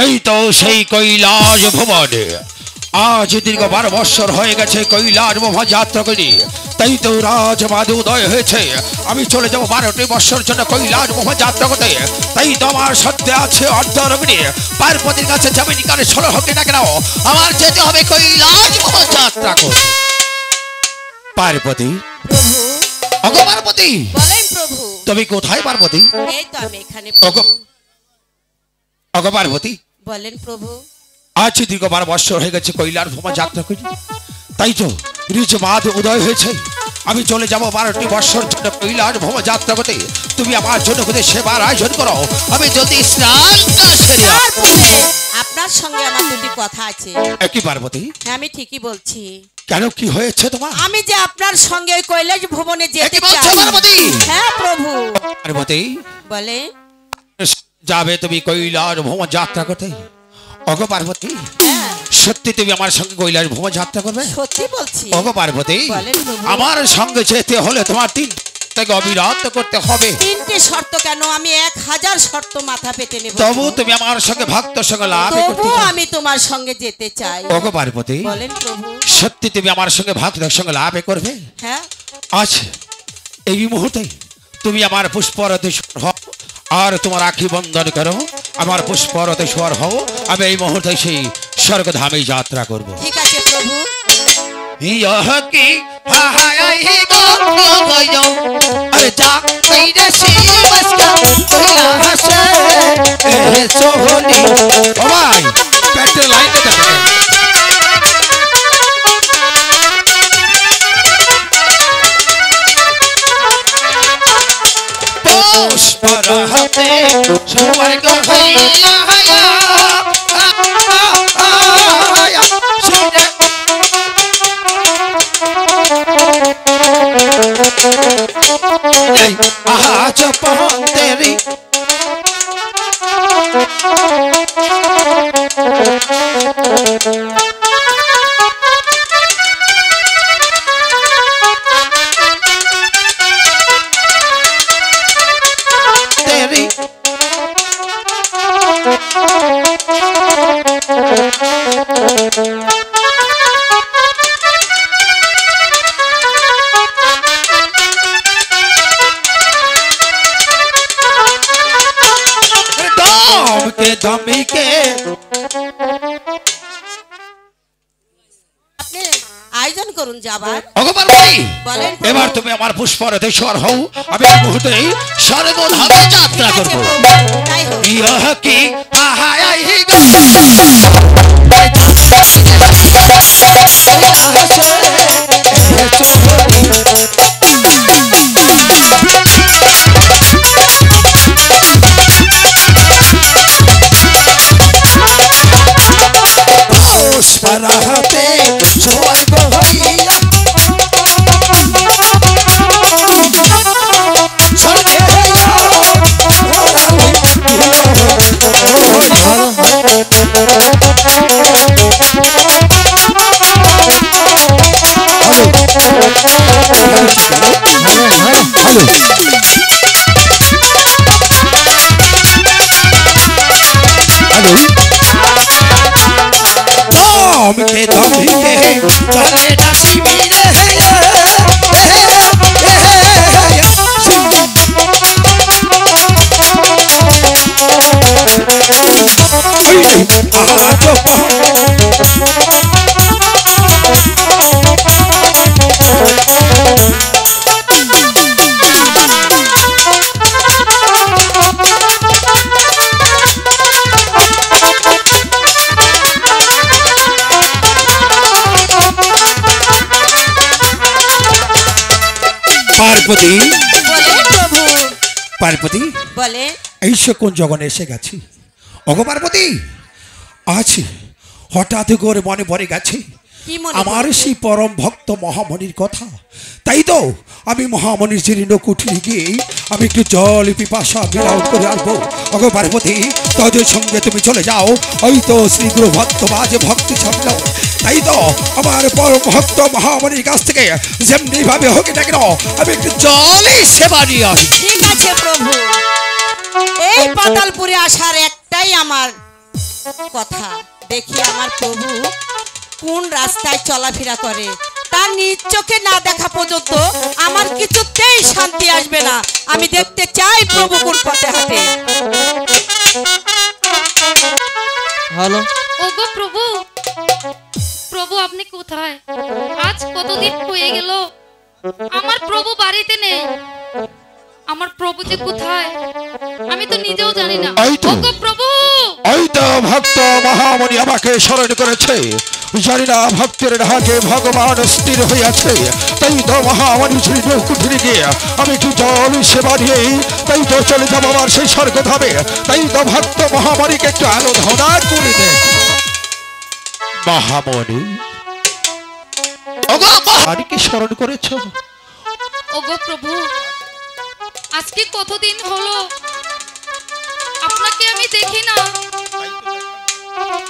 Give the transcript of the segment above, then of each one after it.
এই তো সেই কৈলাস ভবনে আজ দীর্ঘ 12 বছর হয়ে গেছে কৈলাস ভ্রমণ যাত্রা করি। তাই তো রাজমাধু উদয় হয়েছে। আমি চলে যাবো 12টি বছর জন্য কৈলাস ভ্রমণ যাত্রা করতে। তাই তো আমার সত্যি আছে অর্ধরগ্নি পার্বতীর কাছে যাবে নিকারে 16 হোক না কেন আমার যেতে হবে কৈলাস ভ্রমণ যাত্রা করতে। পার্বতী, প্রভু। ওগো পার্বতী, বলেন প্রভু। তুমি কোথায় পার্বতী? এই তো আমি এখানে প্রভু। ওগো পার্বতী, বলেন প্রভু। আজ দীর্ঘ 12 বছর হয়ে গেছে কৈলাস ভ্রমণ যাত্রা করি। তাই তো রাজমাধু উদয় হয়েছে। আমি চলে যাবো 12টি বছর জন্য কৈলাস ভ্রমণ যাত্রা করতে। তুমি আমার জন্য কোথায় সেবার আয়োজন করো। আমি যদি স্নানটা সেরে তারপরে আপনার সঙ্গে আমার দুটি কথা আছে। কি পার্বতী? হ্যাঁ, আমি ঠিকই বলছি। কেন, কি হয়েছে তোমার? আমি যে আপনার সঙ্গে ওই কৈলাস ভবনে যেতে কি বলছো চাই। পার্বতী? হ্যাঁ প্রভু। পার্বতী, বলে যাবে তুমি কৈলাস ভ্রমণ যাত্রা করতে? ওগো পার্বতী, হ্যাঁ সত্যি তুমি আমার সঙ্গে কৈলাস ভ্রমণ যাত্রা করবে? সত্যি বলছি। ওগো পার্বতী, বলেন প্রভু। আমার সঙ্গে যেতে হলে তোমার 3 থেকে অবিরত করতে হবে। 3টে শর্ত কেন, আমি 1000 শর্ত মাথা পেতে নেব। তবু তুমি আমার সঙ্গে ভক্ত সঙ্গে লাভ করতে তবু চাও। আমি তোমার সঙ্গে যেতে চাই। ওগো পার্বতী, বলেন প্রভু। সত্যি তুমি আমার সঙ্গে ভক্তের সঙ্গে লাভ করবে? হ্যাঁ আজ এই মুহূর্তে তুমি আমার পুষ্পরথে সওয়ার হও আর তোমার আখি বন্ধন করো। আমার পুষ্পরথে সওয়ার হও। আমি এই মুহূর্তে সেই স্বর্গধামে যাত্রা করব। ঠিক আছে প্রভু। ইহ কি হায় হি গো গো আরে যা কইরে শিবসকা কৈলাসে এ সোহনি। ও ভাই, পেট্রোল লাইনে দেখো। পুষ্পরথে স্বর্গ হইয়া আজ পন্দেরি তেরি দমিকে আপনি আয়োজন করুন যাবার। ওগো পার্বতী, বলেন প্রভু। এবার তুমি আমার পুষ্পরথে সওয়ার হও। আমি এই মুহূর্তে স্বর্গধামে যাত্রা ঠিক আছে করব। প্রভু, তাই হোক। ইহ কি হায় হি গো পুষ্পরথে স্বর্গ হইয়া স্বর্গে দমকে দমকে চলে না শিবিরে পার্বতী, বলেন প্রভু। পার্বতী, বলে এই কোন জগনে এসে গেছি। ওগো পার্বতী, আজ হঠাৎ করে মনে পড়ে গেছে কি মনে আমার পড়ে? সেই পরম ভক্ত মহামণির কথা। তাই তো আমি মহামণির জীর্ণ কুঠিরে গিয়ে আমি একটু জল পিপাসা বিরাম করে আসবো। ওগো পার্বতী, তোদের সঙ্গে তুমি চলে যাও। ওই তো শ্রী গুরু ভক্ত বাজে ভক্তি ছন্দ। তাই তো আমার পরম ভক্ত মহামণির কাছ থেকে যেমনি ভাবে হোক না কেন আমি একটু জলই সেবা নিয়ে আসি। ঠিক আছে প্রভু। এই পাতালপুরে আসার একটাই আমার কথা, দেখি আমার প্রভু কোন রাস্তায় চলাফেরা করে। তার নিজ চোখে না দেখা পর্যন্ত আমার কিছুতেই শান্তি আসবে না। আমি দেখতে চাই প্রভু কোন পথে হাঁটে। হ্যালো, ওগো প্রভু, প্রভু আপনি কোথায়? আজ কতদিন হয়ে গেল আমার প্রভু বাড়িতে নেই। আমার প্রভু যে কোথায় আমি তো নিজেও জানি না। এই তো। ওগো প্রভু, ওই তো ভক্ত মহামণি আমাকে স্মরণ করেছে। জানি না ভক্তের ঢাকে ভগবান স্থির হইয়াছে। তাই তো মহামণি কুঠিরে গিয়ে আমি একটু জল সেবা দিয়ে তাই তো চলে যাবো আমার সেই স্বর্গ ধামে। তাই তো ভক্ত মহামণিকে একটু আরাধনা করে দে। মহামণি, ওগো মহামণিকে স্মরণ করেছ? ওগো প্রভু, আজকে কতদিন হলো আপনাকে আমি দেখি না,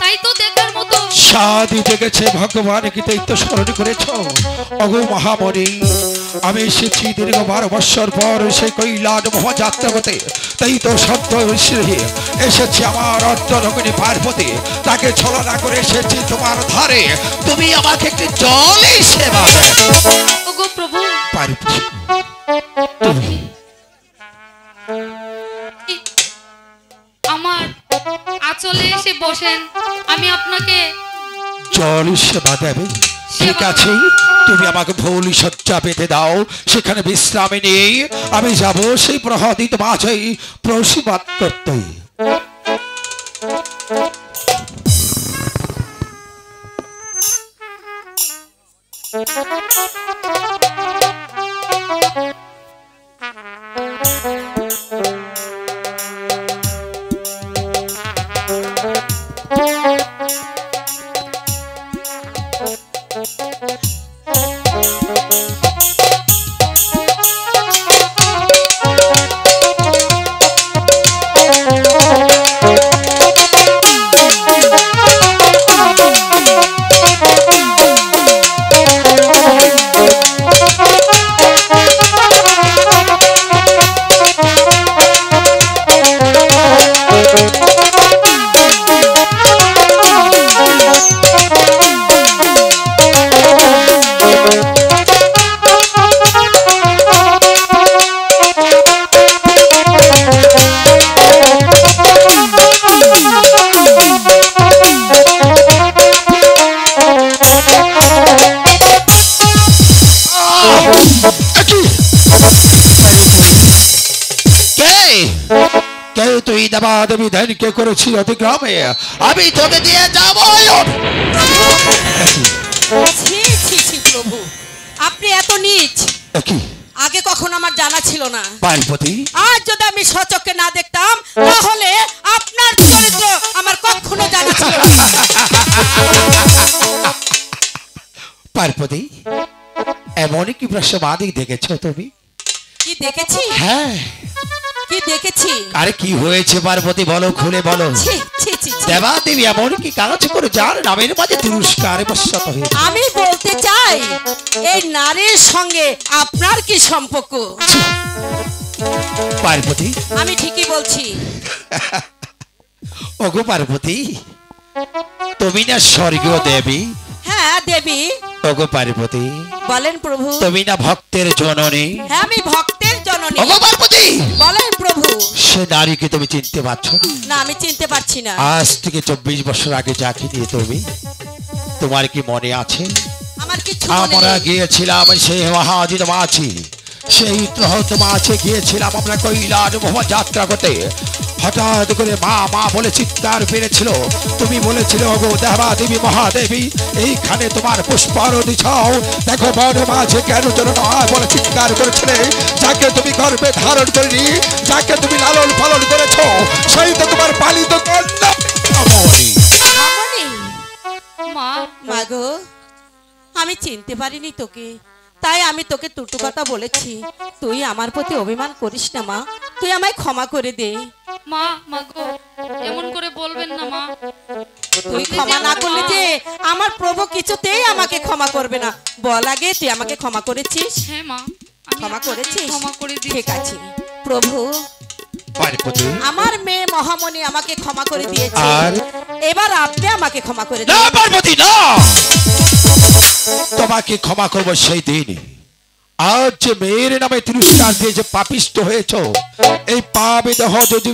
তাই তো দেখার মতো সাধি জেগেছে ভগবান কি তাই তো স্মরণ করেছ? অগো মহামণি, আমি এসেছি দীর্ঘ 12 বৎসর পর সেই কৈলাস মহাযাত্রা করতে। তাই তো সত্য এসেছি আমার অর্ধরঙ্গিনী পার্বতী, তাকে ছলনা করে এসেছি তোমার ধারে। তুমি আমাকে একটি জলে সেবা দেবে। ওগো প্রভু, পার্বতী, তুমি আমার আঁচলে এসে বসেন, আমি আপনাকে জল সেবা দেবে? ঠিক আছে, তুমি আমাকে ভৌলি শয্যা পেতে দাও, সেখানে বিশ্রামে নেই আমি যাব সেই প্রহদিত মাঝে প্রসিবাদ করতে। তুই দেবা দেবী ধ্যানকে করেছি অতিক্রমে, আমি তোকে দিয়ে যাব। ছি ছি ছি প্রভু, আপনি এত নীচ আগে কখনো আমার জানা ছিল না। পার্বতী, আজ যদি আমি সচক্ষে না দেখতাম তাহলে আপনার চরিত্র আমার কখনো জানা ছিল না। পার্বতী, এমন কি প্রসবাদী দেখেছ তুমি? কি দেখেছি? হ্যাঁ, কি দেখেছি? আরে কি হয়েছে পার্বতী, বলো, খুলে বলো। ছি ছি ছি ছি। দেবা দেবী এমন কি কাজ করে যার নামের মাঝে তিরস্কার বশত হয়েছে? আমি বলতে চাই এই নারীর সঙ্গে আপনার কি সম্পর্ক? পার্বতী, আমি ঠিকই বলছি। ওগো পার্বতী, তুমি না স্বর্গীয় দেবী? হ্যাঁ দেবী। ওগো পার্বতী, বলেন প্রভু। তুমি না ভক্তের জননী? হ্যাঁ আমি ভক্তের জননী। ওগো পার্বতী, বলেন প্রভু। সে নারীকে তুমি চিনতে পারছো না? না, আমি চিনতে পারছি না। আজ থেকে 24 বছর আগে যাকে দিয়ে তুমি, তোমার কি মনে আছে? আমার কিছু মনে আমরা নেই। গিয়েছিলাম সেই মহাজিত মাছি, সেই প্রহত মাছে গিয়েছিলাম আমরা কৈলাস মহাযাত্রা করতে। হঠাৎ করে মা মা বলে চিৎকার পেরেছিল। তুমি বলেছিলে ওগো দেবা দেবী মহাদেবী, এইখানে তোমার পুষ্পারতি ছাও, দেখো বন মাঝে কেন যেন নয় বলে চিৎকার করেছিলে। যাকে তুমি গর্ভে ধারণ করিনি, যাকে তুমি লালন পালন করেছ, সেই তো তোমার পালিত কন্যা রমণী। রমণী? মা, মাগো, আমি চিনতে পারিনি তোকে, তাই আমি তোকে টুটু কথা বলেছি। তুই আমার প্রতি অভিমান করিস না মা, তুই আমায় ক্ষমা করে দে। মা, মাগো, এমন করে বলবেন না মা। তুই ক্ষমা না করলে যে আমার প্রভু কিছুতেই আমাকে ক্ষমা করবে না। বল আগে তুই আমাকে ক্ষমা করেছিস? হ্যাঁ মা, আমি ক্ষমা আপনাকে করেছিস? ক্ষমা করে দিয়েছি। ঠিক আছে প্রভু, পার্বতী আমার মেয়ে মহামণি আমাকে ক্ষমা করে দিয়েছে, আর এবার আপনি আমাকে ক্ষমা করে না দিন। পার্বতী না, তোমাকে ক্ষমা করবো সেই দিন। আজ যে মেয়ের নামে তিরস্কার দিয়ে যে পাপিষ্ট হয়েছ, এই পাপে দেহ যদি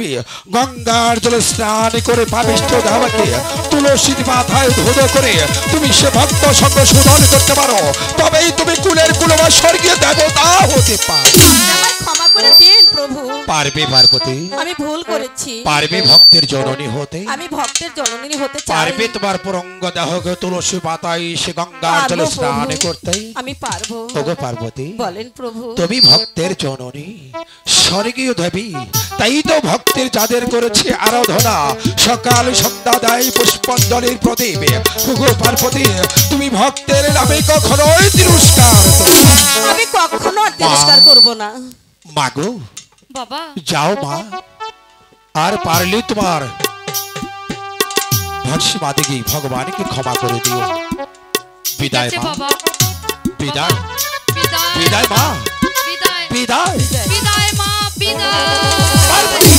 গঙ্গার জলে স্নান করে পাপিষ্ট দেহকে তুলসীর মাথায় ধুলো করে তুমি সে ভক্ত সঙ্গ শোধন করতে পারো, তবেই তুমি কুলের কুলবা স্বর্গীয় দেবতা হতে পারো। আমায় ক্ষমা করে দিন প্রভু, পারবে পার্বতী? আমি ভুল করেছি। পারবে ভক্তের জননী হতে? আমি ভক্তের জননী হতে চাই। পারবে তোমার পুরঙ্গ দেহকে তুলসী পাতায় সে গঙ্গার জলে পারবো স্নান প্রভু, করতে? আমি পারবো। ওগো পার্বতী, বলেন প্রভু। তুমি ভক্তের জননী, স্বর্গীয় দেবী, তাই তো ভক্তের যাদের করেছে আরাধনা, সকাল সন্ধ্যা দেয় পুষ্পাঞ্জলির প্রদীপ। ওগো পার্বতী, তুমি ভক্তের নামে কখনোই তিরস্কার করবে না। আমি কখনো আর তিরস্কার করব না। মাগো বাবা যাও মা, আর পারলে তোমার ভস্মাদিকে ভগবানকে ক্ষমা করে দিও। বিদায় ঠিক আছে মা, বাবা, বিদায়, বিদায় বিদায় মা, বিদায় বিদায়। বিদায় মা, বিদায়। পার্বতী,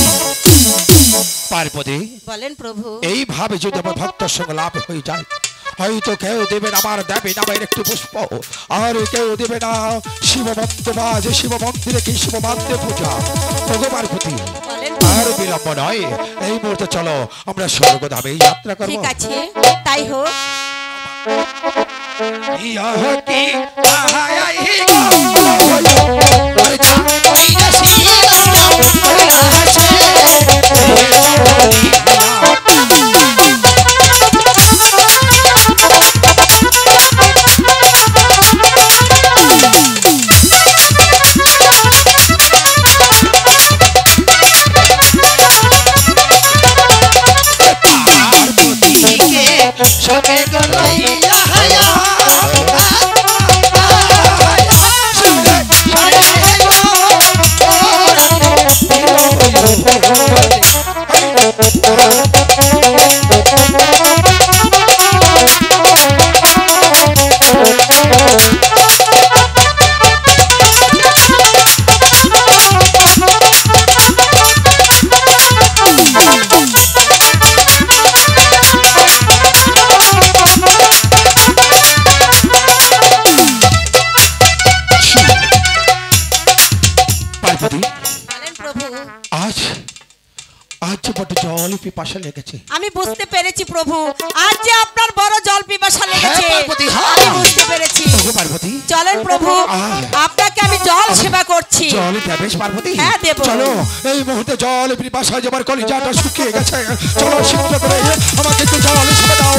পার্বতী, বলেন প্রভু। এইভাবে যদি আমার ভক্তের সঙ্গে লাভ হয়ে যায়, হয়তো কেউ দেবে না আমার দেবে না আমার একটু পুষ্প, আর কেউ দেবে না শিব মন্দির যে শিব মন্দিরে কি শিব মন্দিরে পূজা। ওগো পার্বতী, বলেন আর বিলম্ব নয়, এই মুহূর্তে চলো আমরা স্বর্গধামে যাত্রা করবো। ঠিক আছে, তাই হোক। ইহ কি আহাই গো, আরে চাঁদনি আসি জল পিপাসা লেগেছে। আমি বুঝতে পেরেছি প্রভু, আজ যে আপনার বড় জল পিপাসা লেগেছে। হ্যাঁ পার্বতী, হ্যাঁ। আমি বুঝতে পেরেছি। ওগো পার্বতী, চলেন প্রভু, আপনাকে আমি জল সেবা করছি। জল দেবে পার্বতী? হ্যাঁ, দেবো। চলো, এই মুহূর্তে জল পিপাসায় আমার কলিজাটা শুকিয়ে গেছে। চলো শীঘ্র করে আমাকে একটু জল সেবা দাও।